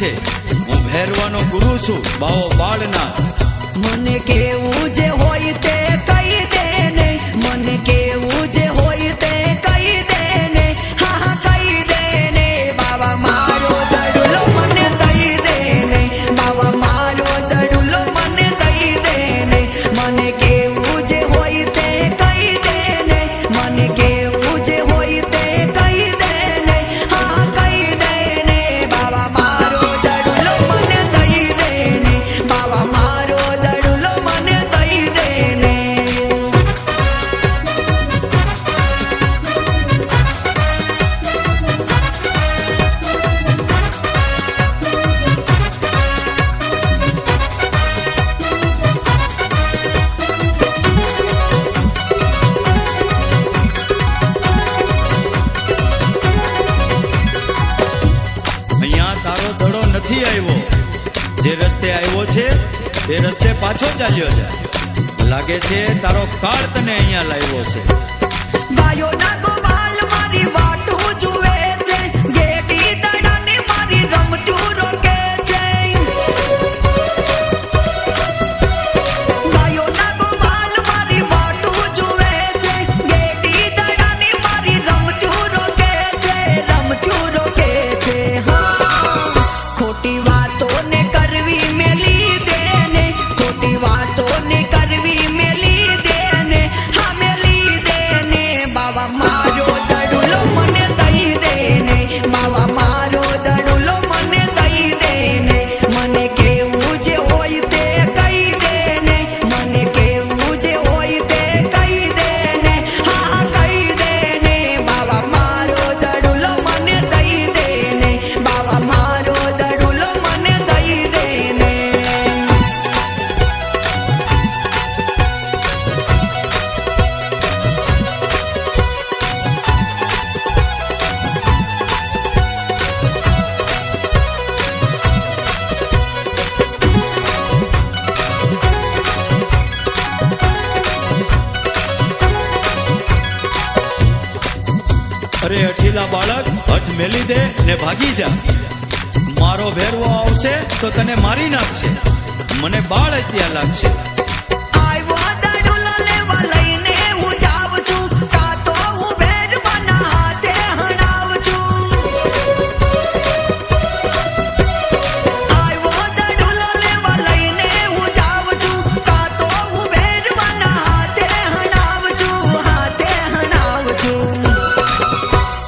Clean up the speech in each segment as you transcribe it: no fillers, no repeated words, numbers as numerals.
છે, હું ભેરવાનો ગુરુ છું, બાવો બાળનાથ. મને કેવું જે હોય તે કહી દે ને, મને કેવું જે હોય તે કહી દે ને, હા હા કહી દે ને. બાવા મારો દડુલો મને દઈ દે ને, બાવા મારો દડુલો મને દઈ દે ને. મને કેવું જે હોય તે કહી દે ને, મને કેવું જે હોય તે કહી દે ને, હા કહી દે ને. બાવા મારો દડુલો મને દઈ દે ને, બાવા મારો દડુલો મને દઈ દે ને. અહીંયા તારો દડો નથી આવ્યો, જે રસ્તે આવ્યો છે તે રસ્તે પાછો ચાલ્યો જાય. લાગે છે તારો કાળ તને અહીંયા લાવ્યો છે. બાયો ના ગોવાલ મારી વાટું જુએ છે, ગેડી દડાને મારી રમતું રોકે છે. બાયો ના ગોવાલ મારી વાટું જુએ છે, ગેડી દડાને મારી રમતું રોકે છે, રમતું રોકે છે. હા ખોટી વાતો ને કરવી મેલી દે ને, ખોટી વાતો ને કરવી મેલી દે ને, હા મેલી દે ને. બાવા મારો દડુલો મને દઈ દે ને, બાવા મારો દડુલો મને દઈ દે ને. મને કેવું જે હોય તે કહી દે ને, મને કેવું જે હોય તે કહી દે ને, હા કહી દે ને. બાવા મારો દડુલો મને દઈ દે ને, બાવા મારો દડુલો મને દઈ દે ને. અરે અઠીલા બાળક, હઠ મેલી દે ને ભાગી જા. મારો ભેરવો આવશે તો તને મારી નાખશે, મને બાળ હત્યા લાગશે. આવ્યો દડુલો લેવા લઈને હું જાઉં છું, કાં તો હું ભેરવાના હાથે હણાવું છું. આવ્યો દડુલો લેવા લઈને હું જાઉં છું, કાં તો હું ભેરવાના હાથે હણાવું છું, હાથે હણાવું છું.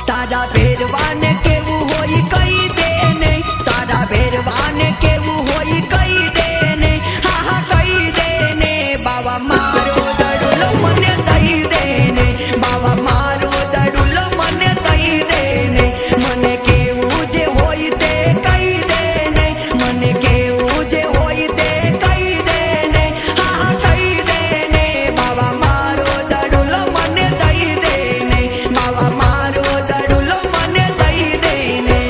તારા ભેરવાને કેવું હોય કહી દે ને, તારા ભેરવાને કેવું હોય કહી દે ને, હા હા કહી દે ને. બાવા મારો દડુલો મને દઈ દે ને, બાવા મારો દડુલો મને દઈ દે ને. મને કેવું જે હોય તે કહી દે ને, મને કેવું જે હોય તે કહી દે ને, હા કહી દે ને. બાવા મારો દડુલો મને દઈ દે ને, બાવા મારો દડુલો મને દઈ દે ને.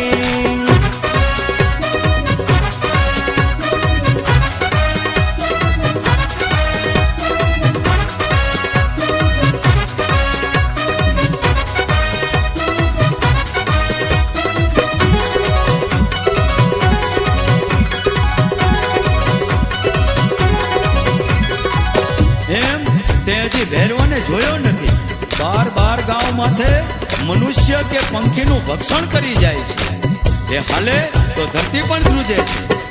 એમ તે હજી ભેરવાને જોયો નથી. 12 ગામ માથે મનુષ્ય કે પંખીનું ભક્ષણ કરી જાય છે. એ હાલે તો ધરતી પણ ધ્રુજે છે.